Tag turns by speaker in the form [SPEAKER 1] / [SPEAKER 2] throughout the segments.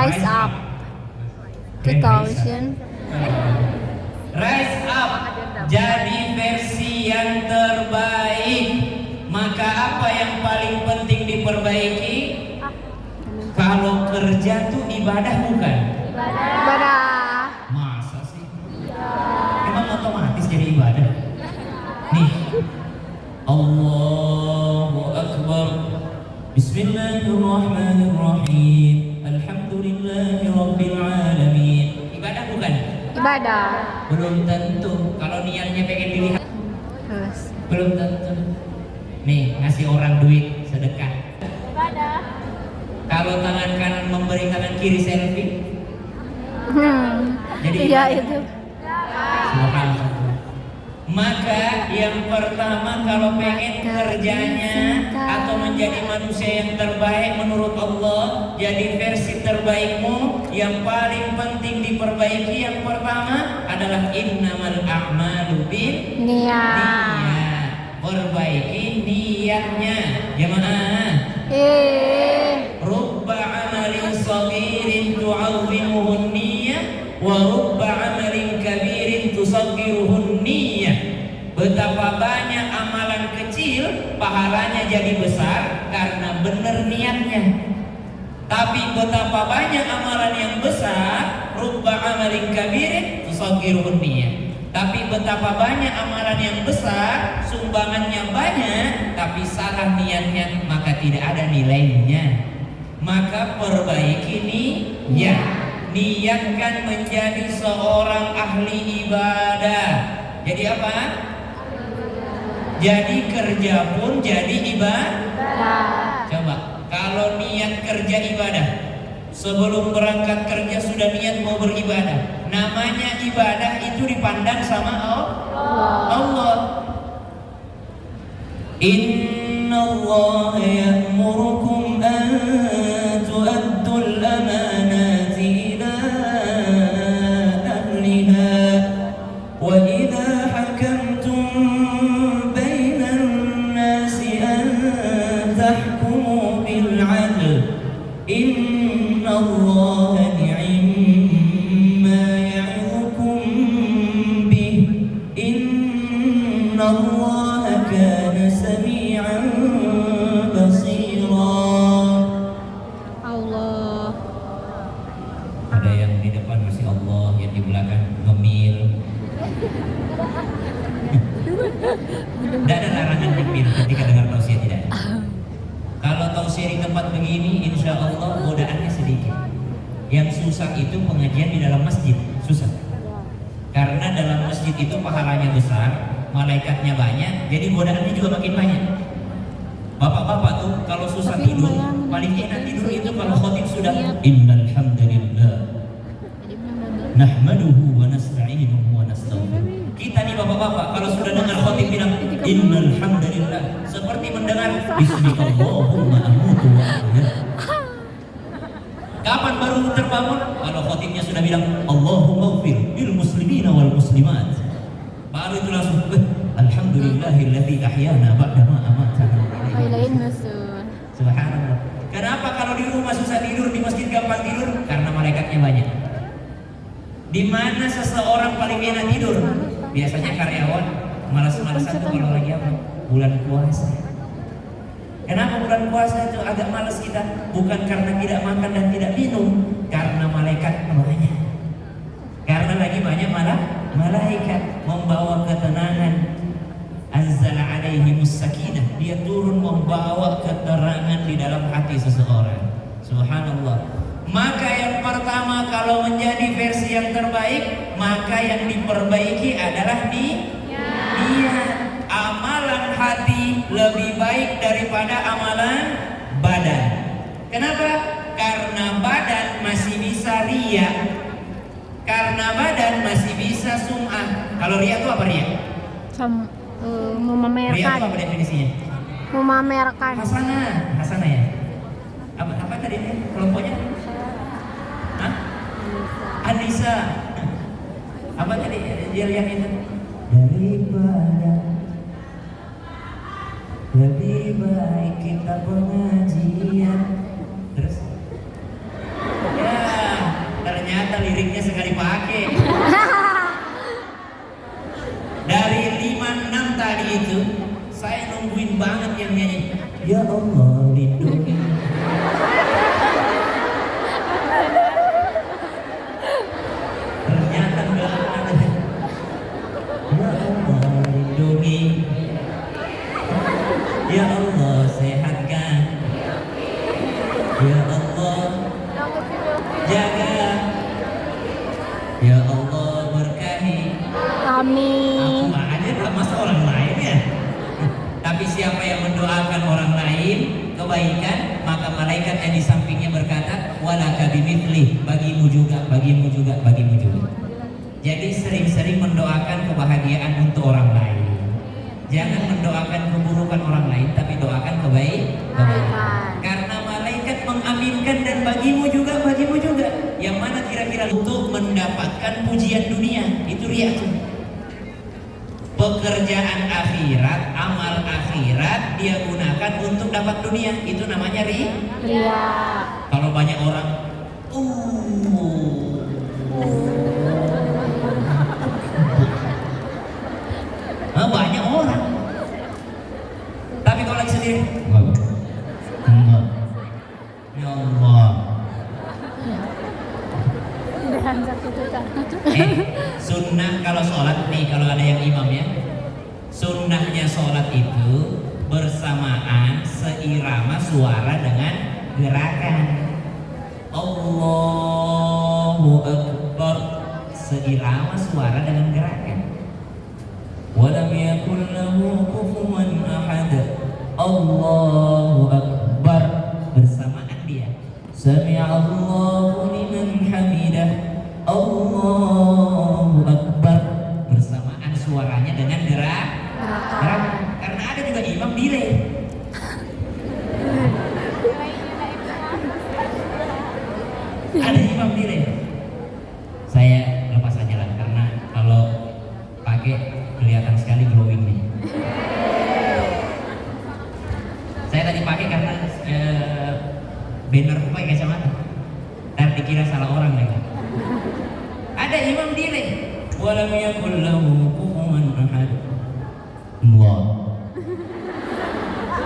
[SPEAKER 1] Rise Up 2000.
[SPEAKER 2] Rise Up jadi versi yang terbaik. Maka apa yang paling penting diperbaiki? Kalau kerja tuh ibadah bukan?
[SPEAKER 1] Ibadah.
[SPEAKER 2] Masa sih? Emang otomatis jadi ibadah? Nih, Allahu Akbar. Bismillahirrahmanirrahim. Alhamdulillahi Rabbil Alamin. Ibadah bukan?
[SPEAKER 1] Ibadah.
[SPEAKER 2] Belum tentu. Kalau niatnya pengen dilihat,
[SPEAKER 1] Terus.
[SPEAKER 2] belum tentu. Nih, ngasih orang duit sedekah.
[SPEAKER 1] Ibadah.
[SPEAKER 2] Kalau tangan kanan memberi, tangan kiri selfie. Jadi
[SPEAKER 1] iya
[SPEAKER 2] ibadah.
[SPEAKER 1] itu.
[SPEAKER 2] Subhanallah. Maka yang pertama kalau pengen kerjanya atau menjadi manusia yang terbaik menurut Allah, jadi versi terbaikmu, yang paling penting diperbaiki yang pertama adalah innamal a'malu bin niat. Perbaiki niatnya, jemaah. Rubba amalin saghirin tu'azzimuhun niyah wa rubba amalin kabirin tusaggiruhun niyah. Betapa banyak amalan kecil pahalanya jadi besar karena benar niatnya. Tapi betapa banyak amalan yang besar, rubba amalin kabirin tusaggiruhun niyah. Tapi betapa banyak amalan yang besar, sumbangannya banyak, tapi salah niatnya, maka tidak ada nilainya. Maka perbaiki niat. Niatkan menjadi seorang ahli ibadah. Jadi apa? Jadi kerja pun jadi ibadah. Coba, kalau niat kerja ibadah, sebelum berangkat kerja sudah niat mau beribadah. Namanya ibadah itu dipandang sama Allah. Inna Allah ya'murukum an tu'addul amanati ila ahliha wa idha hakamtum bainan nasi an tahkumu bil 'adl. Inna Allah ni'ma ya'idukum bih. Inna Allah kana sami'an basira.
[SPEAKER 1] Allah.
[SPEAKER 2] Ada yang di depan masih Allah, yang di belakang ngemil. Tidak ada larangan ngemil ketika dengar tausiah, tidak ada. Kalau tausiah di tempat begini, insya Allah godaannya sedikit. Yang susah itu pengajian di dalam masjid, susah. Karena dalam masjid itu pahalanya besar, malaikatnya banyak, jadi godaannya juga makin banyak. Bapak-bapak tuh kalau susah tidur, paling enak tidur itu kalau khotib sudah innal hamdalillah nahmaduhu wa nasta'inuhu wa nastaghfiruh. Kita nih bapak-bapak kalau sudah dengar khotib bilang innal hamdalillah, seperti mendengar bismillahumma amutu wa ahya. Kapan baru terbangun? Kalau khotibnya sudah bilang Allahumma ighfir lil muslimina wal muslimat, baru itu langsung alhamdulillahilladzi ahyana ba'da ma amatana. Subhanallah. Kenapa kalau di rumah susah tidur, di masjid gampang tidur? Karena malaikatnya banyak. Di mana seseorang paling enak tidur? Biasanya karyawan malas-malasan tuh kalau lagi apa? Bulan puasa. Kenapa bulan puasa itu agak malas kita? Bukan karena tidak makan dan tidak minum, karena malaikat banyak. Karena lagi banyak malaikat membawa ketenangan. Anzala alaihimus sakinah, dia turun membawa keterangan di dalam hati seseorang. Subhanallah. Maka yang pertama kalau menjadi versi yang terbaik, maka yang diperbaiki adalah niat. Amalan hati lebih baik daripada amalan badan. Kenapa? Karena badan masih bisa riya. Karena badan masih bisa sum'ah. Kalau riya itu apa riya?
[SPEAKER 1] Memamerkan.
[SPEAKER 2] Riya itu apa definisinya?
[SPEAKER 1] Memamerkan.
[SPEAKER 2] Hasanah ya. Apa tadi kelompoknya? Hah? Anissa. Apa tadi yang itu? Daripada lebih baik kita pengajian. Terus? Ya, yang nyanyi, ya Allah lindungi. Ternyata enggak ada. Ya Allah lindungi. Ya Allah sehatkan. Ya Allah jaga. Ya Allah berkahi.
[SPEAKER 1] Amin.
[SPEAKER 2] Aku aja tak masa orang lain ya. Tapi siapa yang mendoakan orang lain kebaikan, maka malaikat yang di sampingnya berkata, walaka bimithli, bagimu juga, bagimu juga, bagimu juga. Jadi sering-sering mendoakan kebahagiaan untuk orang lain. Jangan mendoakan keburukan orang lain, tapi doakan kebaikan. Karena malaikat mengaminkan dan bagimu juga, bagimu juga. Yang mana kira-kira untuk mendapatkan pujian dunia, itu riya. Pekerjaan akhirat, amal akhirat dia gunakan untuk dapat dunia, itu namanya
[SPEAKER 1] Ria.
[SPEAKER 2] Kalau banyak orang, banyak orang. Tapi kalau lagi sendiri, enggak. Ya Allah. Sunnah kalau sholat nih, kalau ada yang imam ya, sunnahnya sholat itu bersamaan seirama suara dengan gerakan. Allahu Akbar, seirama suara dengan gerakan. Walam yakul lahu kufuwan ahad. Allahu Akbar, bersamaan dia. Sami'allahu liman hamidah. Allahu Akbar, bersamaan suaranya dengan gerak. Karena ada juga imam delay. Ada imam delay. Saya lepas aja lah, karena kalau pakai kelihatan sekali glowing nih. Saya tadi pakai karena banner pakai kacamata. Dan dikira salah orang lagi. Ada imam delay. Walam yakul lahu kufuwan ahad. Allah.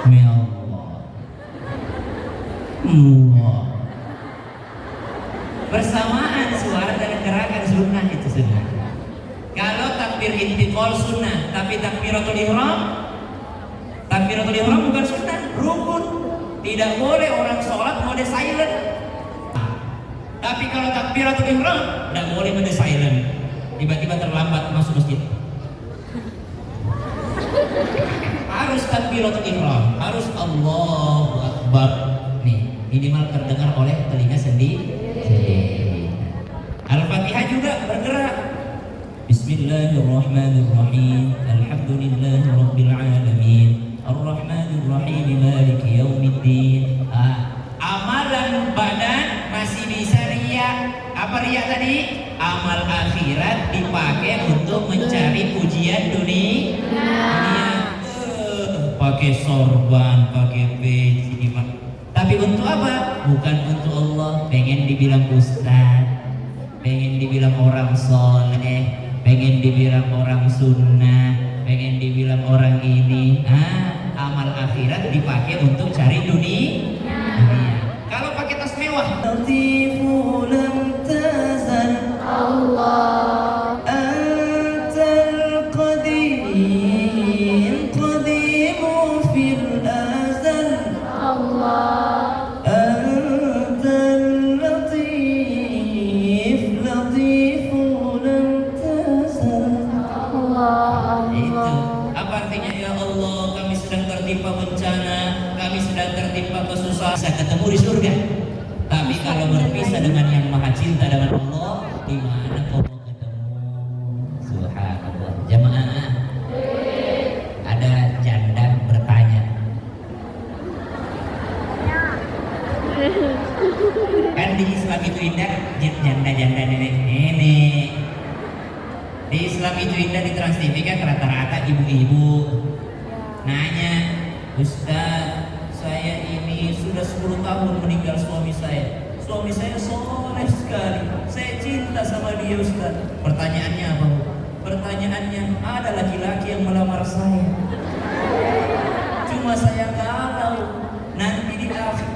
[SPEAKER 2] Ya Allah. Allah. Bersamaan suara dan gerakan sunnah itu sunnah. Kalau takbir intiqal sunnah, tapi takbiratul ihram bukan sunnah, rukun. Tidak boleh orang sholat mode silent. Tapi kalau takbiratul ihram tidak boleh mode silent. Tiba-tiba terlambat masuk masjid. Harus takbiratul ihram, harus Allahu Akbar. Nih, minimal terdengar oleh telinga sendiri. Al-Fatihah juga bergerak. Bismillahirrahmanirrahim. Alhamdulillahi rabbil alamin. Ar-Rahmanir-Rahim. Maliki yaumiddin. Amalan badan masih bisa riya. Apa riya tadi? Amal akhirat dipakai untuk mencari pujian dunia. Pakai sorban, pakai peci, tapi untuk apa? Bukan untuk Allah. Pengen dibilang ustaz, pengen dibilang orang soleh, pengen dibilang orang sunnah, pengen dibilang orang ini. Amal akhirat dipakai untuk cari dunia. Kalau pakai tas mewah, latifu lam tazal Allah antal qadim qadimu fil azal Allah antal latif latifu lam tazal Allah. Itu apa artinya? Ya Allah, kami sedang tertimpa bencana, kami sedang tertimpa kesusahan. Bisa ketemu di surga. Tapi kalau berpisah dengan yang maha cinta dengan Allah, di mana kau mau ketemu? Subhanallah. Jamaah, ada janda bertanya. Kan di Islam itu indah, janda-janda nenek. Di Islam itu indah, di Trans TV kan rata-rata ibu-ibu nanya, Ustaz, saya ini sudah 10 tahun meninggal suami saya. Suami saya soleh sekali, saya cinta sama dia Ustaz. Pertanyaannya apa? Pertanyaannya, ada laki-laki yang melamar saya. Cuma mah saya galau. Nanti di akhir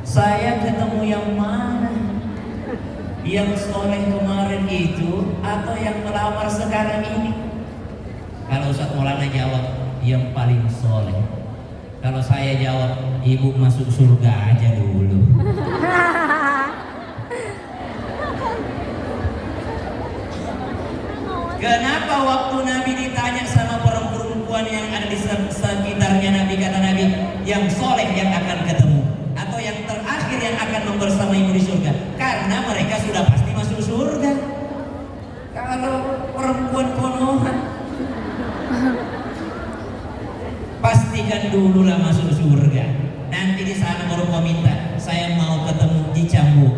[SPEAKER 2] saya ketemu yang mana? Yang soleh kemarin itu atau yang melamar sekarang ini? Kalau Ustaz Maulana jawab, yang paling soleh. Kalau saya jawab, ibu masuk surga aja dulu. Kenapa waktu Nabi ditanya sama perempuan yang ada di sekitarnya Nabi, kata Nabi, yang soleh yang akan ketemu atau yang terakhir yang akan membersamaimu di surga? Karena mereka sudah pasti masuk surga. Kalau perempuan konohan, pastikan dulu lah masuk surga. Nanti di sana baru kau minta, saya mau ketemu Ji Cambuk,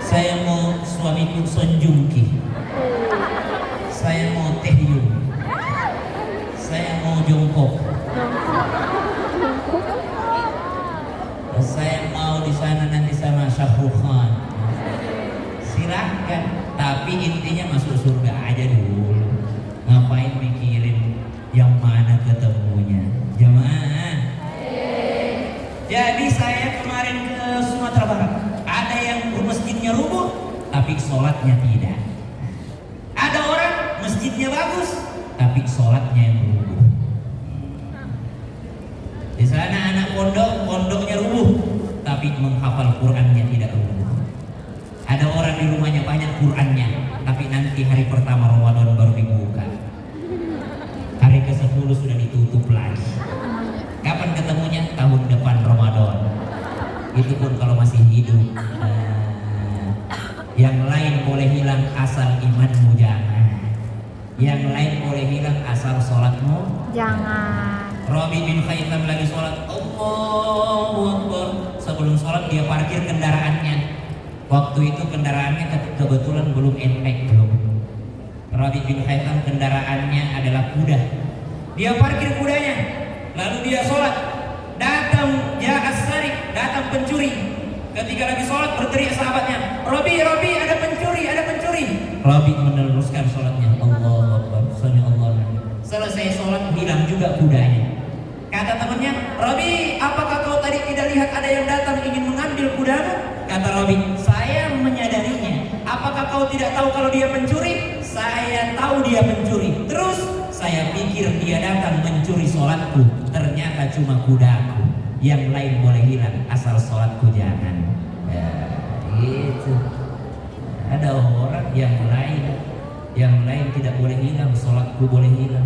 [SPEAKER 2] saya mau suamiku Son Joong Ki, saya mau Taehyung, saya mau Jungkook, saya mau di sana nanti sama Shah Rukh Khan. Silahkan, tapi intinya masuk surga aja dulu. Ngapain mikirin yang mana ketemunya, jemaah? Jadi saya kemarin ke Sumatera Barat, ada yang masjidnya rubuh tapi sholatnya tidak. Ada orang masjidnya bagus tapi sholatnya yang rubuh. Di sana anak pondoknya rubuh tapi menghafal Qur'annya tidak rubuh. Ada orang di rumahnya banyak Qur'annya tapi nanti hari pertama Ramadan baru dibuka, hari ke-10 sudah ditutup lagi. Kapan ketemunya? Tahun depan Ramadan. Itu pun kalau masih hidup. Yang lain boleh hilang asal imanmu jangan. Yang lain boleh hilang asal sholatmu
[SPEAKER 1] Jangan.
[SPEAKER 2] Rabi bin Khaitam lagi sholat, Allahu Akbar. Sebelum sholat dia parkir kendaraannya. Waktu itu kendaraannya kebetulan belum NPEC belum. Rabi bin Khaitam kendaraannya adalah kuda. Dia parkir kudanya, lalu dia sholat. Datang As-Sarik, datang pencuri. Ketika lagi sholat berteriak sahabatnya, Robi ada pencuri, ada pencuri. Robi meneruskan sholatnya, Allahu Akbar, sami Allah. Selesai sholat hilang juga kudanya. Kata temannya, Robi, apakah kau tadi tidak lihat ada yang datang ingin mengambil kudamu? Kata Robi, saya menyadarinya. Apakah kau tidak tahu kalau dia pencuri? Saya tahu dia pencuri. Terus saya pikir dia datang mencuri sholatku. Ternyata cuma kudaku. Yang lain boleh hilang asal sholatku jangan. Ya, gitu. Ada orang yang lain tidak boleh hilang, sholatku boleh hilang.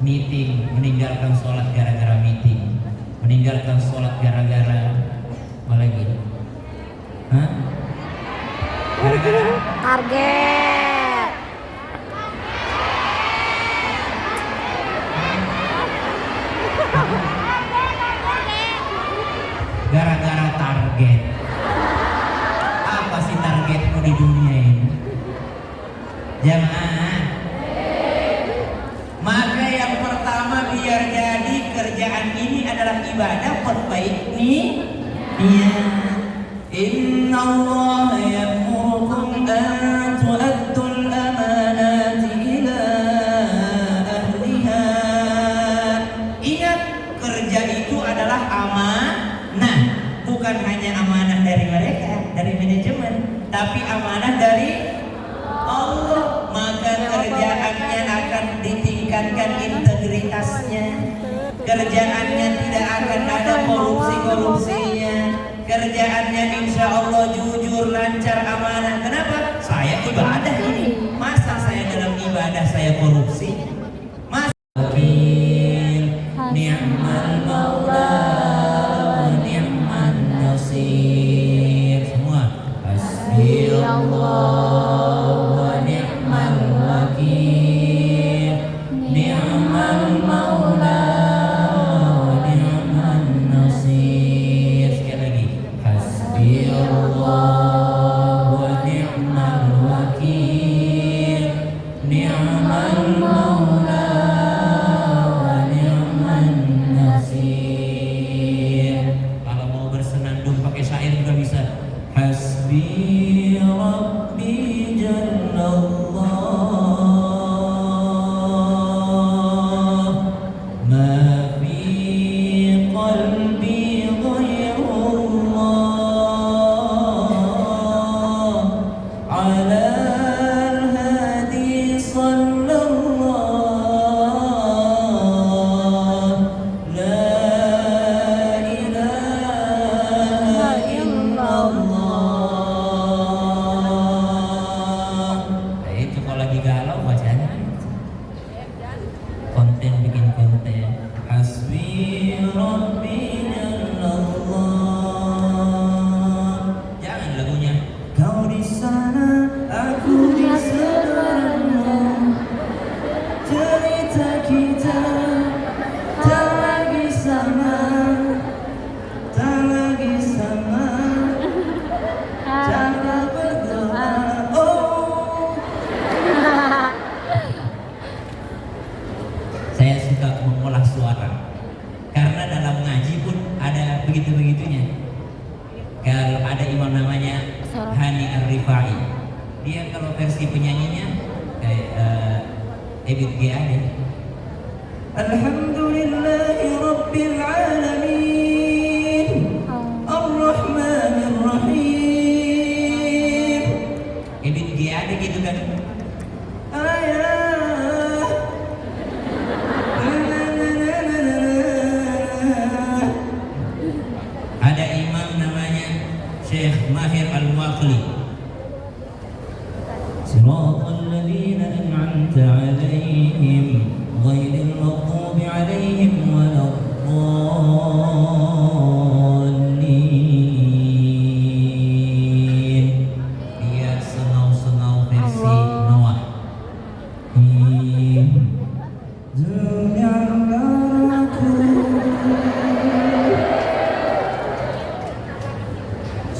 [SPEAKER 2] Meeting, meninggalkan sholat gara-gara meeting, meninggalkan sholat gara-gara apa lagi? Hah? Gara-gara
[SPEAKER 1] Target.
[SPEAKER 2] gara-gara target. Apa sih targetmu di dunia ini? Jamaah. Maka yang pertama biar jadi kerjaan ini adalah ibadah, perbaik niat. Inna Allah ya'murukum an tu'addul amanati ila ahliha. Ingat, kerja itu adalah amanah. Bukan hanya amanah dari mereka, dari manajemen, tapi amanah dari Allah. Maka kerjaannya akan ditingkatkan integritasnya. Kerjaannya tidak akan ada korupsi-korupsinya. Kerjaannya insya Allah jujur, lancar, amanah. Kenapa? Saya ibadah ini. Masa saya dalam ibadah saya korupsi? Masa ni'mal maula wa ni'man nasir. Semua hasbi Allah wa ni'mal wakil. Ni'mal maula wa ni'man nasir. Sekali lagi, hasbi Allah wa ni'mal wakil. Ni'mal maula Dia kalau versi penyanyinya kayak Ebit G Ade. Alhamdulillahi Rabbil Alamin Ar-Rahmanir Rahim. Ebit G Ade gitu kan. Ada imam namanya Syekh Mahir Al-Waqli. Siratal ladzina an'amta 'alaihim ghairil maghdubi 'alaihim waladdallin. Dia sengau-sengau versi Noah.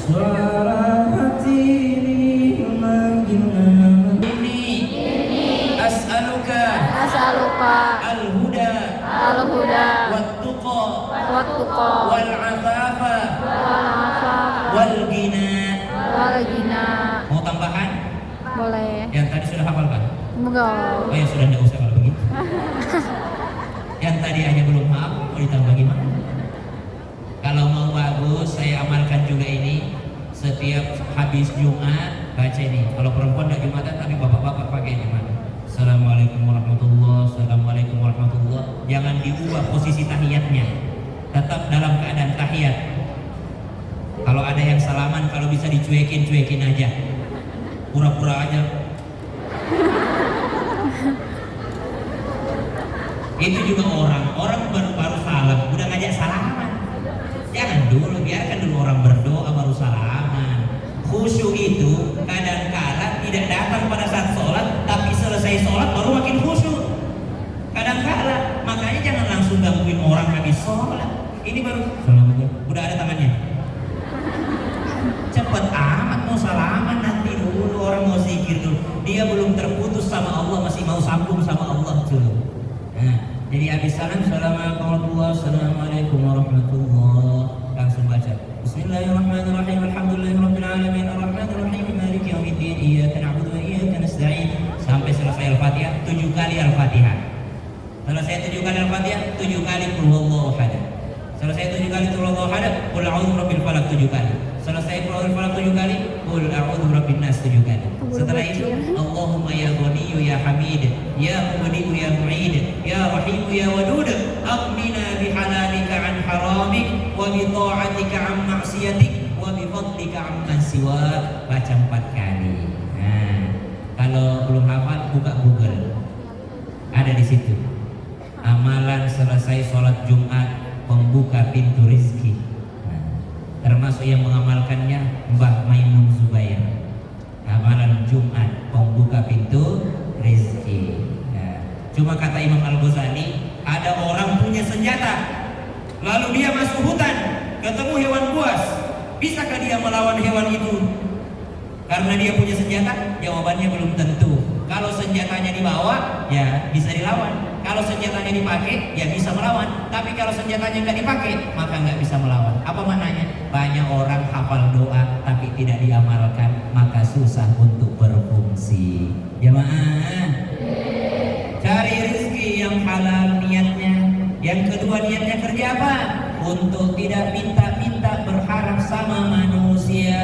[SPEAKER 2] Suara hati ini memanggilnya. Ini as'aluka al-huda wat-tuqa wal-afafa wal-ghina. Mau tambahan?
[SPEAKER 1] Boleh.
[SPEAKER 2] Yang tadi sudah hafal kan?
[SPEAKER 1] Enggak.
[SPEAKER 2] Oh ya sudah, tidak usah kalau begitu. Yang tadi hanya belum hafal, mau ditambah gimana? Kalau mau bagus, saya amalkan juga ini. Setiap habis Jumat baca ini. Kalau perempuan tidak Jumatan, tapi bapak-bapak pakai Jumat. Assalamualaikum warahmatullahi wabarakatuh. Assalamualaikum warahmatullahi wabarakatuh. Jangan diubah posisi tahiyatnya. Tetap dalam keadaan tahiyat. Kalau ada yang salaman, kalau bisa dicuekin aja. Pura-pura aja. Itu juga orang baru salam, udah ngajak salaman. Jangan dulu, biarkan dulu orang berdoa baru salaman. Khusyuk itu kadang-kala tidak datang pada saat sholat, tapi selesai sholat baru makin khusyuk. Kadang-kala, makanya jangan langsung gangguin orang habis sholat. Ini baru salaman, udah ada tangannya. Cepet amat mau salaman, nanti dulu orang mau zikir dulu. Dia belum terputus sama Allah, masih mau sambung sama Allah dulu. Nah, jadi habis salam, assalamualaikum warahmatullahi, langsung baca Bismillahirrahmanirrahim, alhamdulillahirabbil alamin, arrahmanir rahim, maliki yaumiddin, iyyaka na'budu wa iyyaka nasta'in, sampai selesai Al-Fatihah 7 kali Al-Fatihah. Selesai 7 kali Al-Fatihah, 7 kali qul huwallahu ahad. Selesai 7 kali qul huwallahu ahad, qul a'udzu birabbil falaq 7 kali. Selesai qul a'udzu birabbil falaq 7 kali, qul a'udzu birabbin nas 7 kali. Setelah itu Allahumma ya Ghaniyyu ya Hamid, ya Mubdi'u ya Mu'id, ya Rahim ya Wadud, aghnina bihalalika an haramik wa bi ta'atika an ma'siyatik wa bi fadlika amman siwak. Baca 4 kali. Nah, kalau belum hafal buka Google. Ada di situ. Amalan selesai sholat Jumat pembuka pintu rizki. Nah, termasuk yang mengamalkannya Mbah Maimun Zubair. Amalan Jumat pembuka pintu rizki. Nah, cuma kata Imam Al-Ghazali, ada orang punya senjata, lalu dia masuk hutan, ketemu hewan buas. Bisakah dia melawan hewan itu? Karena dia punya senjata? Jawabannya belum tentu. Kalau senjatanya dibawa, ya bisa dilawan. Kalau senjatanya dipakai, ya bisa melawan. Tapi kalau senjatanya nggak dipakai, maka nggak bisa melawan. Apa maknanya? Banyak orang hafal doa, tapi tidak diamalkan, maka susah untuk berfungsi. Jamaah, cari rezeki yang halal niatnya. Yang kedua niatnya kerja apa? Untuk tidak minta-minta berharap sama manusia.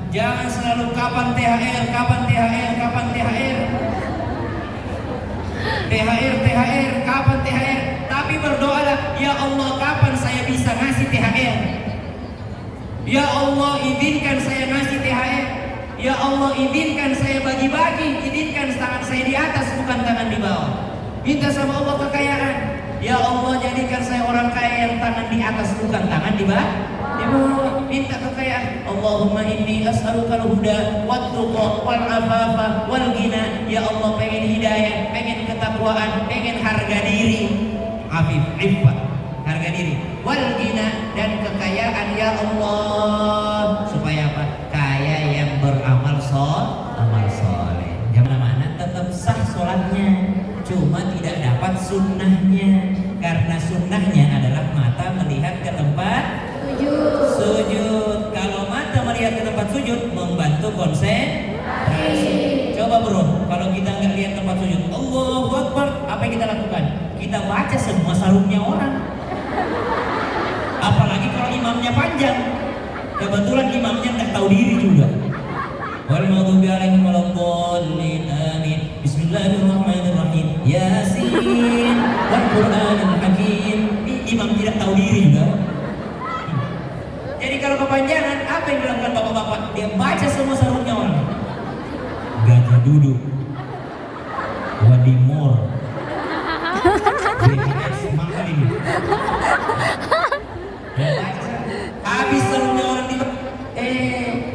[SPEAKER 2] Jangan selalu kapan THR, kapan THR, kapan THR. THR, kapan THR? Tapi berdoalah, ya Allah kapan saya bisa ngasih THR? Ya Allah izinkan saya ngasih THR. Ya Allah izinkan saya bagi-bagi, izinkan tangan saya di atas bukan tangan di bawah. Minta sama Allah kekayaan. Ya Allah jadikan saya orang kaya yang tangan di atas bukan tangan di bawah. Minta kekayaan. Allahumma inni as'alukal huda wat-tuqa wal-afafa wal-ghina. Ya Allah pengen hidayah, pengen ketakwaan, pengen harga diri. Afif, iffah, harga diri. Wal-ghina dan kekayaan ya Allah. Supaya apa? Kaya yang beramal amal soleh. Yang mana tetap sah sholatnya, cuma tidak dapat sunnahnya. Karena sunnahnya adalah mata melihat ke tempat sujud. Kalau mata melihat ke tempat sujud membantu konsen Allahu Akbar, apa yang kita lakukan? Kita baca semua sarungnya orang. Apalagi kalau imamnya panjang. Kebetulan imamnya nggak tahu diri juga. Wal maghdubi alaihim waladdallin, amin. Bismillahirrahmanirrahim. Yasin wal Qur'anil hakim. Imam tidak tahu diri juga. Jadi kalau kepanjangan, apa yang dilakukan bapak-bapak? Dia baca semua sarungnya orang. Gajah duduk. Wadimor. Semangat ini. Habis sarungnya orang di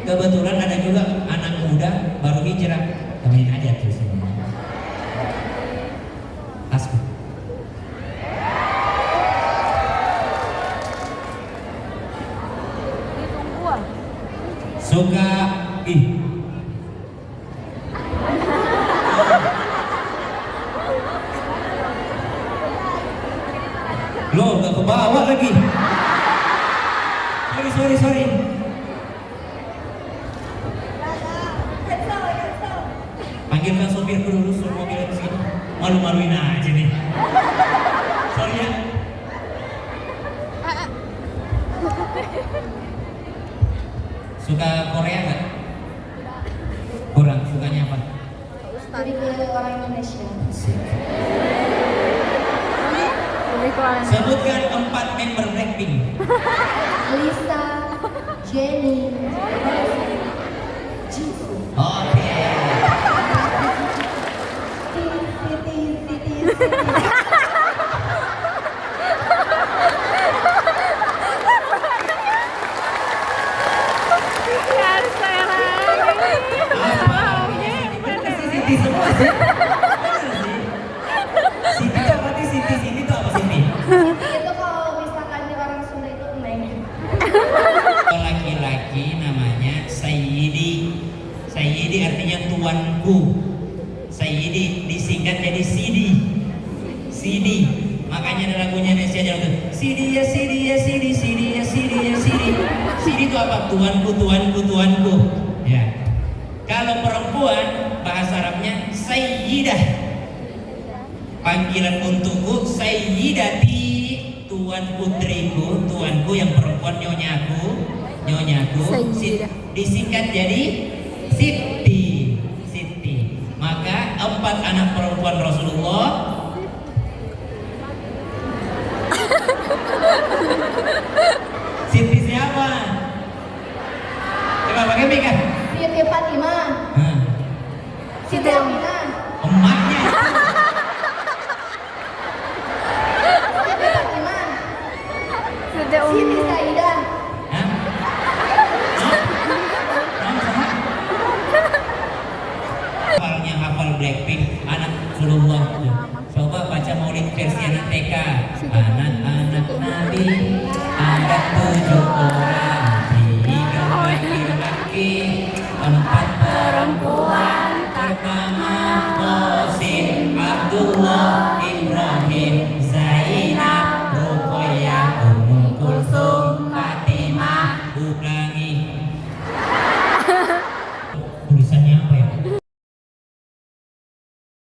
[SPEAKER 2] kebetulan ada juga anak muda baru hijrah. Temenin aja terus. Tasku. Suka lo gak kebawa lagi. Sorry. Panggilkan sopirku dulu, suruh mobilnya ke sini. Malu-maluin aja nih. Sorry ya. Suka Korea nggak? Kurang, sukanya apa?
[SPEAKER 3] Lebih ke orang Indonesia.
[SPEAKER 2] Sebutkan 4 member Blackpink.
[SPEAKER 3] Lisa, Jennie, Jisoo.
[SPEAKER 2] Oke.
[SPEAKER 3] Siti.
[SPEAKER 2] Siti semua sih. Siti itu apa sih? Siti itu apa Siti?
[SPEAKER 3] Itu kalau misalkan di orang Sunda itu neng.
[SPEAKER 2] Laki-laki namanya Sayyidi. Sayyidi artinya tuanku. Sayyidi disingkat jadi Sidi. Sidi. Makanya ada lagunya Indonesia jalan Sidi ya Sidi ya Sidi Sidi ya Sidi ya Sidi. Sidi itu apa? Tuanku. Ya. Kalau perempuan bahasa Arabnya Sayyidah. Panggilan untukku Sayyidati, tuan putriku, tuanku yang perempuan nyonyaku. Disingkat jadi Siti. Maka 4 anak perempuan Rasulullah. Siti siapa? Coba pakai mic kan?
[SPEAKER 3] Siti Fatimah, Siti Aminah,
[SPEAKER 2] Emaknya.
[SPEAKER 3] Siti Fatimah,
[SPEAKER 1] Sudah
[SPEAKER 3] Siti Saidah.
[SPEAKER 2] Hah? Hafal Blackpink, anak Rasulullah. Coba baca Maulid versi anak TK. Anak-anak Nabi ada 7 orang, 3 laki-laki, 4 perempuan. Pertama Qasim, Abdullah,